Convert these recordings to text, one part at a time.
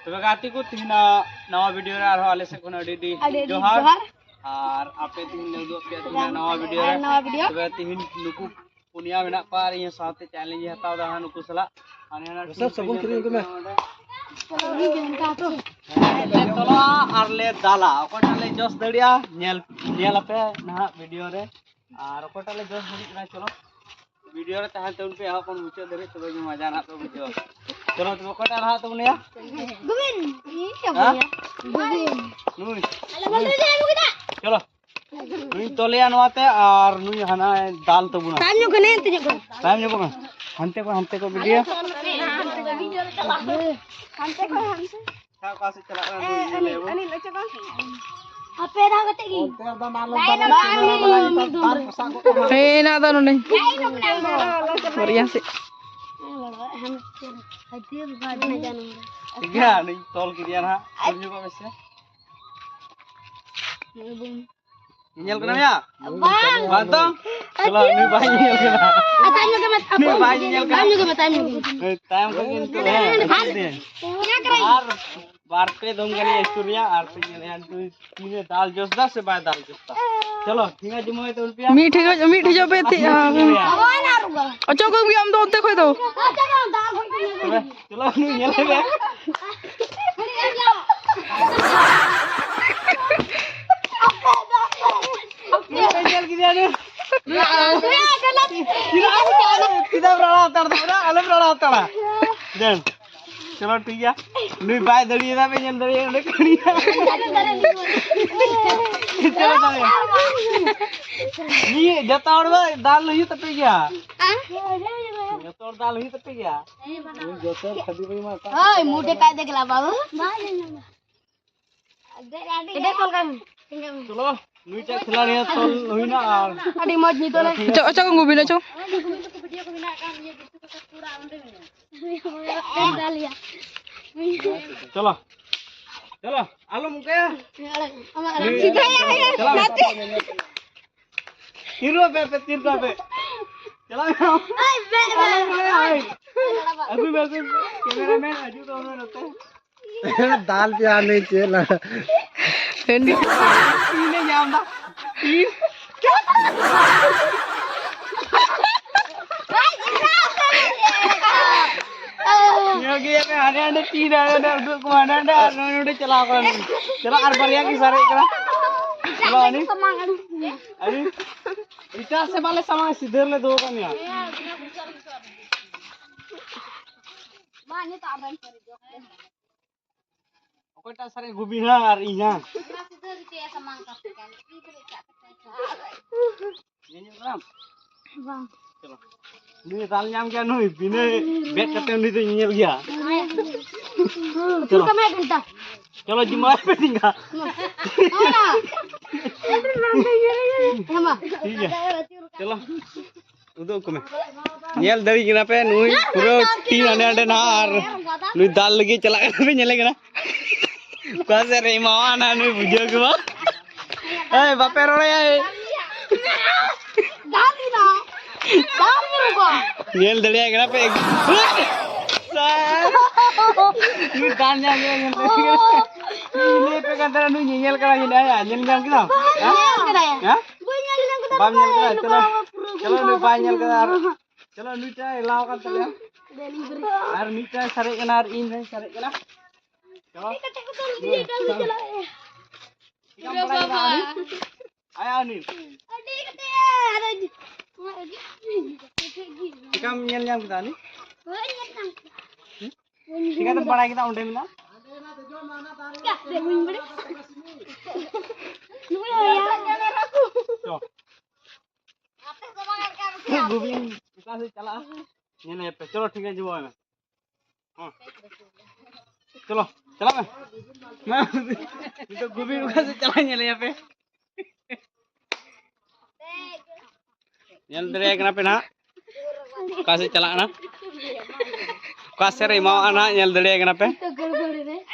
तबे गाती को तीन नवा वीडियो रे आरो आले से कोन अडी जोहार और आपे तीन ले दो पे तीन नवा वीडियो रे तबे तीन नुकु पुनिया मेना पार ये साथे चैलेंज हताव दा नुकु सला आने ना सब सबन करी को में चलो आरले दाला ओकटाले जस दड़िया नेल पे ना वीडियो रे और ओकटाले जस दड़ी चलो वीडियो रे तहन तउन पे अपन मुचे धरे तबे मजा ना तो बुझो चलो तो ओकटा रहा तुमने या गुबिन ई क्या बोलिया गुबिन नुई चलो नुई तोले अनवाते और नुई हना दाल तो बुना टाइम जो को हंते को वीडियो का से चला नुई लेबो अनि लचे को आपे दा गते की ए ना दानो नहीं बढ़िया से हम हतीर बाद में जानो क्या नहीं तोल के दिया ना समझो को वैसे nyel kena ya bantong kalau ini banyak nyel kena tanya ke mas apa banyak nyel kena tanya ke gitu बारते दम करी स्टोरिया आरती ने तू तीने दाल जोसदा से बाय दाल जोसदा चलो ठीक है जुमो तो रुपया मीठे जो पे थी अच्छा को भी हम तो उते खोई दो चलो नु नेल ले नेल की दे किदा बड़ा उतार अलग बड़ा उतार देन चलो ठीक है नुई बाय दड़िए दा पे नेल दड़िए ने कड़िया चलो चलो ये जताड़ दाल नहीं तपे गया जताड़ दाल नहीं तपे गया जताड़ खदी भाई माता ओए मुटे काय देखला बाबू केडे कॉल कर चलो नुई चा खिलाड़ी तो हुई ना अड़ी मत नहीं तो अच्छा को बिना चो वीडियो को बिना काम ये पूरा अंडे में डालिया चलो चलो आलो मुके सीधा नाते तीन रुपए पे चलो अभी वैसे कैमरामैन अजू तो उन्होंने होते दाल प्यार नहीं चला तीने जामदा तीन योगी पे आने आने तीन आने को आने आने चला कर चलो आर बढ़िया की सारे करा चलो अनी इटा से वाले सामान सीधे ले दो का नहीं माने तो आबन कर दो ओकटा सारे गुबिना और इना सीधे के सामान का ये ग्राम वाह चलो नी दाल नाम क्या नुई बिने बेट करते नी तो इंजल गया चलो कम घंटा चलो जिमा पे दिंगा ठीक है चलो उदो कमे नेल दड़ी गिना पे नुई पूरा तीन अंडे ना और नुई दाल लगी चला पे नेले गिना कासे रे मावा ना नुई बुझो के बा ए बापे रोड़े दाल दीना नेल दड़िया गना पे नु दान जा ने पे कंदरा नु नेल करा ने आया नेल जाम किदा हां बाम नेल करा चलो नु बा नेल करा चलो नु चाय लाव का चले डिलीवरी और नु चाय सरे कना और इन रे सरे कना चलो आया नी Tikam nyel nyam kita ni. Tiga tu bana kita unde mina. Gubin kita se chala. Ye ne pe chalo ठीक है जुबो में. हां. चलो चला मैं तो गुबिन का से चला ले यहाँ पे nyel dari kena pena kasih celak na kasih rimau anak nyel dari kena pe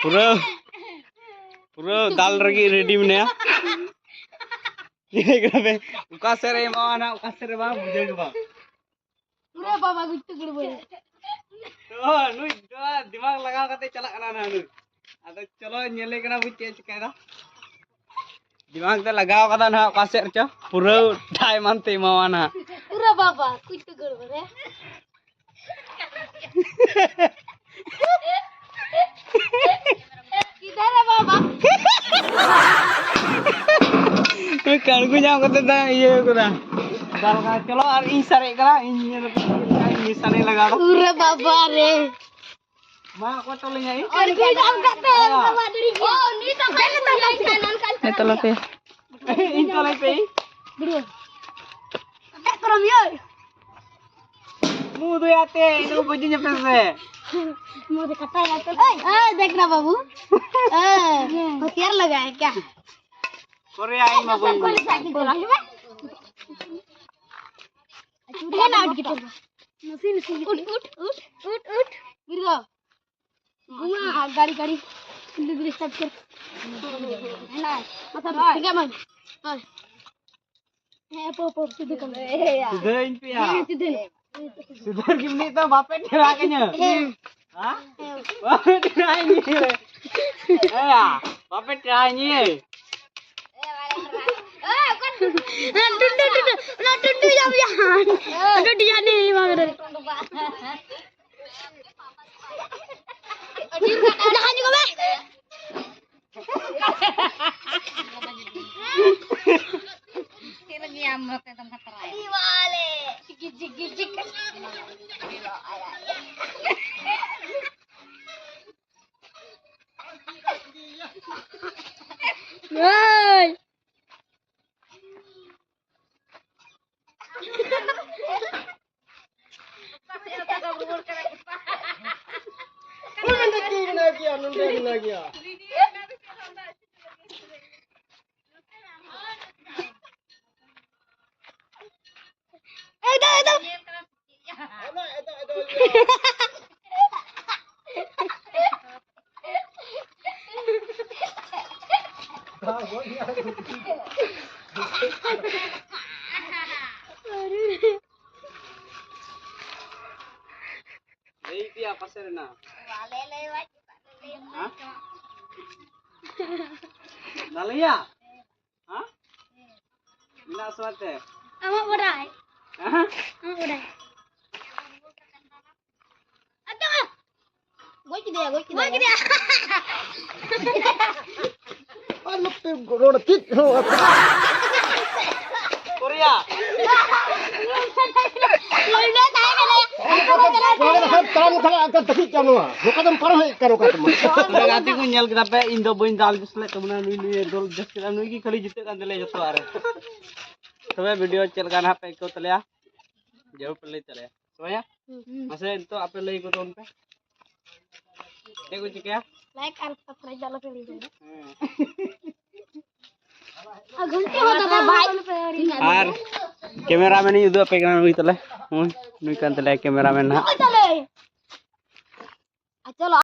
pura dal lagi ready mana ya ini kena pe kasih rimau anak kasih rimau bujuk apa pura bapa gitu gede oh nu dimag laga kate celak na nu अब चलो नेले कना बुझ के चिकायदा दिमाग ते लगाव कदा ना कासे च पूरा टाइम अंते मावाना पूरा बाबा कुछ तो गड़बड़ है किधर है बाबा कणगु जाम करते दा ये कदा दाल का चलो और ई सारे करा इन निशाने लगा दो पूरा बाबा रे मा को तो ले आई और भी काम करते हैं बाबा डरी ओ नी तो पहले तो लाइट है नन का तो लपे इन तो ले पे वीडियो अबे करो यो मुंह दो आते इनको बुझी जब से मुंह से कटा है तो ए देखना बाबू ए हथियार लगा है क्या कोरे आई मा बोल कोई साइकिल चला है चूड़िया ना उठ के नसी नसी उठ उठ उठ उठ उठ गिर गया घुमा गाड़ी गाड़ी धीरे स्टार्ट कर है ना मतलब ठीक है मैं हां है पो सीधे कर सीधे इन पे आ सीधे सीधे किमनी तो बापे ठेरा के न हां बापे ठेरा नहीं ए बापे ठेरा नहीं है टुंडू जाम यहाँ टुंडू जाने नहीं मांग रहे नहाने को मैं तेरे की आम रखते तुम खतर आए वाले चिक चिक चिक नहीं ना किया नहीं पिया पसर ना वाले ले हां नलिया हां ना स्वाते अमा बड़ा है हां अमा बड़ा है अच्छा गोई की दे और लोग पे रोड कित हो कोरिया लड़ने ताए रोड सब काम खला अगर तकी चालू है लोकदम पर है करो का तुम गाती को नेल कदा पे इन दो बइन दाल दिसले तुमना नुई नुई दो जस कदा नुई की खली जिते कान दले जतो आरे तबे वीडियो चल गाना पे को तलया जरूर प्ले चले सोया मसे तो आपे लई को तो उन पे देखो चिकया लाइक और सब्सक्राइब डालो कर लीजिए घंटे होता भाई और कैमरामैन युद्ध पे कना नुई तले नुई कान तले कैमरामैन ना चले चलो